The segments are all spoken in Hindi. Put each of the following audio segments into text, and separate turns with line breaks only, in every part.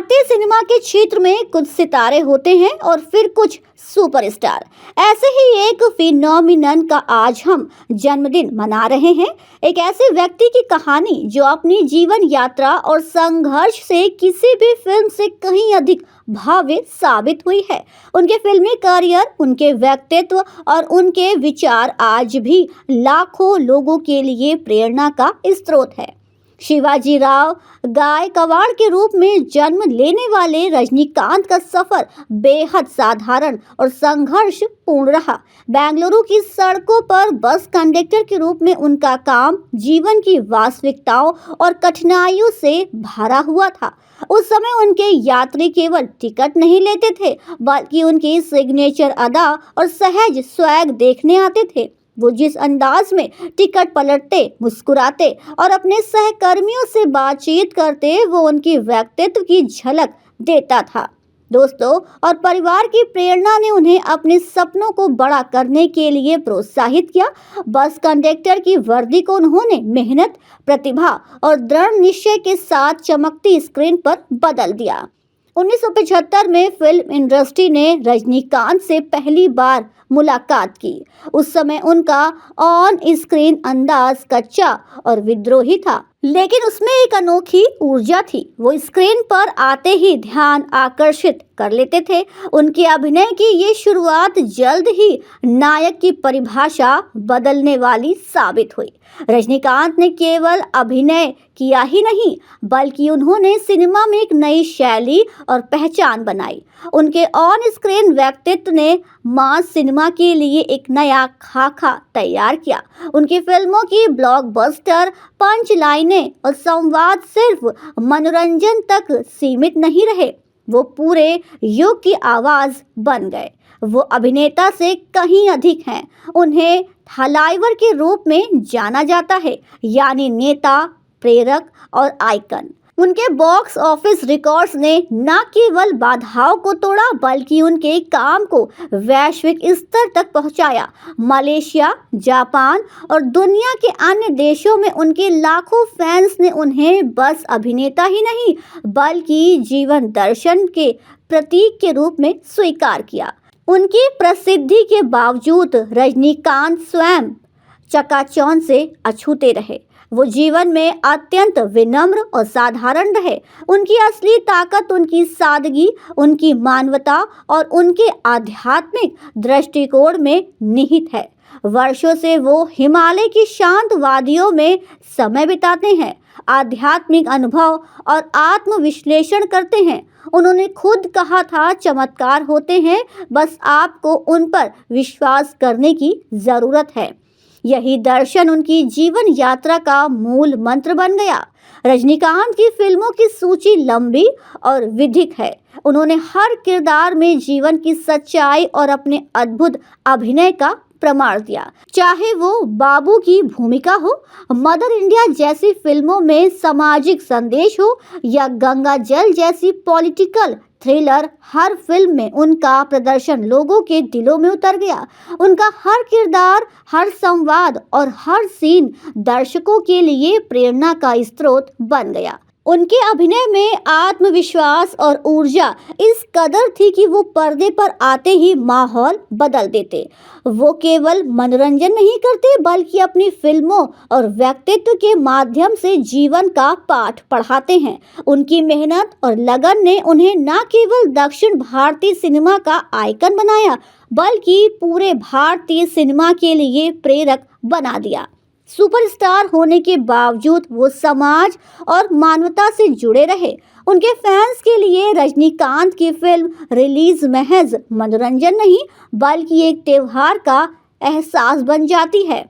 भारतीय सिनेमा के क्षेत्र में कुछ सितारे होते हैं और फिर कुछ सुपरस्टार। ऐसे ही एक फिनोमिनन का आज हम जन्मदिन मना रहे हैं। एक ऐसे व्यक्ति की कहानी जो अपनी जीवन यात्रा और संघर्ष से किसी भी फिल्म से कहीं अधिक भव्य साबित हुई है। उनके फिल्मी करियर, उनके व्यक्तित्व और उनके विचार आज भी लाखों लोगों के लिए प्रेरणा का स्रोत है। शिवाजी राव गायकवाड़ के रूप में जन्म लेने वाले रजनीकांत का सफर बेहद साधारण और संघर्ष पूर्ण रहा। बेंगलुरु की सड़कों पर बस कंडक्टर के रूप में उनका काम जीवन की वास्तविकताओं और कठिनाइयों से भरा हुआ था। उस समय उनके यात्री केवल टिकट नहीं लेते थे, बल्कि उनकी सिग्नेचर अदा और सहज स्वैग देखने आते थे। वो जिस अंदाज में टिकट पलटते, मुस्कुराते और अपने सहकर्मियों से बातचीत करते, वो उनकी व्यक्तित्व की झलक देता था। दोस्तों और परिवार की प्रेरणा ने उन्हें अपने सपनों को बड़ा करने के लिए प्रोत्साहित किया। बस कंडक्टर की वर्दी को उन्होंने मेहनत, प्रतिभा और दृढ़ निश्चय के साथ चमकती स्क्रीन पर बदल दिया। 1975 में फिल्म इंडस्ट्री ने रजनीकांत से पहली बार मुलाकात की। उस समय उनका ऑन स्क्रीन अंदाज कच्चा और विद्रोही था, लेकिन उसमें एक अनोखी ऊर्जा थी। वो स्क्रीन पर आते ही ध्यान आकर्षित कर लेते थे। उनके अभिनय की ये शुरुआत जल्द ही नायक की परिभाषा बदलने वाली साबित हुई। रजनीकांत ने केवल अभिनय किया ही नहीं, बल्कि उन्होंने सिनेमा में एक नई शैली और पहचान बनाई। उनके ऑन स्क्रीन व्यक्तित्व ने मास सिनेमा के लिए एक नया खाका तैयार किया। उनकी फिल्मों की ब्लॉकबस्टर पंच लाइनें और संवाद सिर्फ मनोरंजन तक सीमित नहीं रहे, वो पूरे युग की आवाज बन गए। वो अभिनेता से कहीं अधिक हैं। उन्हें हलाइवर के रूप में जाना जाता है, यानी नेता, प्रेरक और आइकन। उनके बॉक्स ऑफिस रिकॉर्ड्स ने न केवल बाधाओं को तोड़ा, बल्कि उनके काम को वैश्विक स्तर तक पहुंचाया। मलेशिया, जापान और दुनिया के अन्य देशों में उनके लाखों फैंस ने उन्हें बस अभिनेता ही नहीं, बल्कि जीवन दर्शन के प्रतीक के रूप में स्वीकार किया। उनकी प्रसिद्धि के बावजूद रजनीकांत स्वयं चकाचौंध से अछूते रहे। वो जीवन में अत्यंत विनम्र और साधारण रहे। उनकी असली ताकत उनकी सादगी, उनकी मानवता और उनके आध्यात्मिक दृष्टिकोण में निहित है। वर्षों से वो हिमालय की शांत वादियों में समय बिताते हैं, आध्यात्मिक अनुभव और आत्मविश्लेषण करते हैं। उन्होंने खुद कहा था, चमत्कार होते हैं, बस आपको उन पर विश्वास करने की जरूरत है। यही दर्शन उनकी जीवन यात्रा का मूल मंत्र बन गया। रजनीकांत की फिल्मों की सूची लंबी और विधिक है। उन्होंने हर किरदार में जीवन की सच्चाई और अपने अद्भुत अभिनय का प्रमाण दिया। चाहे वो बाबू की भूमिका हो, मदर इंडिया जैसी फिल्मों में सामाजिक संदेश हो, या गंगा जल जैसी पॉलिटिकल थ्रिलर, हर फिल्म में उनका प्रदर्शन लोगों के दिलों में उतर गया। उनका हर किरदार, हर संवाद और हर सीन दर्शकों के लिए प्रेरणा का स्रोत बन गया। उनके अभिनय में आत्मविश्वास और ऊर्जा इस कदर थी कि वो पर्दे पर आते ही माहौल बदल देते। वो केवल मनोरंजन नहीं करते, बल्कि अपनी फिल्मों और व्यक्तित्व के माध्यम से जीवन का पाठ पढ़ाते हैं। उनकी मेहनत और लगन ने उन्हें न केवल दक्षिण भारतीय सिनेमा का आइकन बनाया, बल्कि पूरे भारतीय सिनेमा के लिए प्रेरक बना दिया। सुपरस्टार होने के बावजूद वो समाज और मानवता से जुड़े रहे। उनके फैंस के लिए रजनीकांत की फिल्म रिलीज महज मनोरंजन नहीं, बल्कि एक त्योहार का एहसास बन जाती है।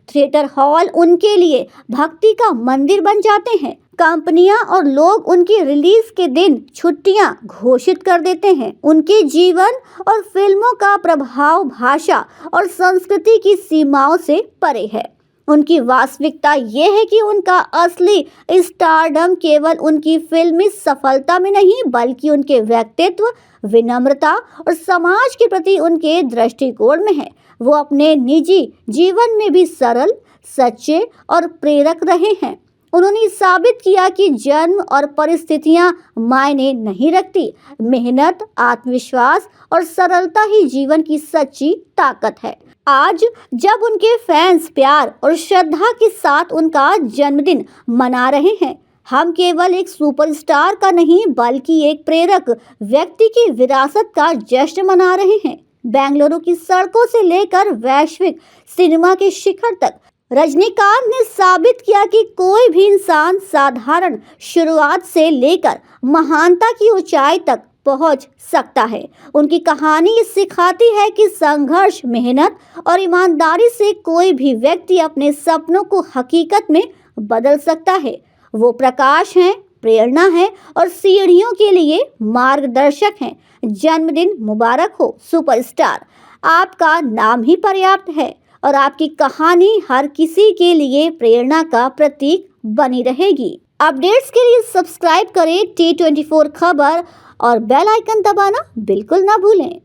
थिएटर हॉल उनके लिए भक्ति का मंदिर बन जाते हैं। कंपनियां और लोग उनकी रिलीज के दिन छुट्टियां घोषित कर देते हैं। उनके जीवन और फिल्मों का प्रभाव भाषा और संस्कृति की सीमाओं से परे है। उनकी वास्तविकता ये है कि उनका असली स्टारडम केवल उनकी फिल्मी सफलता में नहीं, बल्कि उनके व्यक्तित्व, विनम्रता और समाज के प्रति उनके दृष्टिकोण में है। वो अपने निजी जीवन में भी सरल, सच्चे और प्रेरक रहे हैं। उन्होंने साबित किया कि जन्म और परिस्थितियां मायने नहीं रखती। मेहनत, आत्मविश्वास और सरलता ही जीवन की सच्ची ताकत है। आज जब उनके फैंस प्यार और श्रद्धा के साथ उनका जन्मदिन मना रहे हैं, हम केवल एक सुपरस्टार का नहीं बल्कि एक प्रेरक व्यक्ति की विरासत का जश्न मना रहे हैं। बेंगलुरु की सड़कों से लेकर वैश्विक सिनेमा के शिखर तक रजनीकांत ने साबित किया कि कोई भी इंसान साधारण शुरुआत से लेकर महानता की ऊंचाई तक पहुंच सकता है। उनकी कहानी ये सिखाती है कि संघर्ष, मेहनत और ईमानदारी से कोई भी व्यक्ति अपने सपनों को हकीकत में बदल सकता है। वो प्रकाश हैं, प्रेरणा है और सीढ़ियों के लिए मार्गदर्शक हैं। जन्मदिन मुबारक हो सुपरस्टार। आपका नाम ही पर्याप्त है और आपकी कहानी हर किसी के लिए प्रेरणा का प्रतीक बनी रहेगी। अपडेट्स के लिए सब्सक्राइब करें T24 खबर और बेल आइकन दबाना बिल्कुल ना भूलें।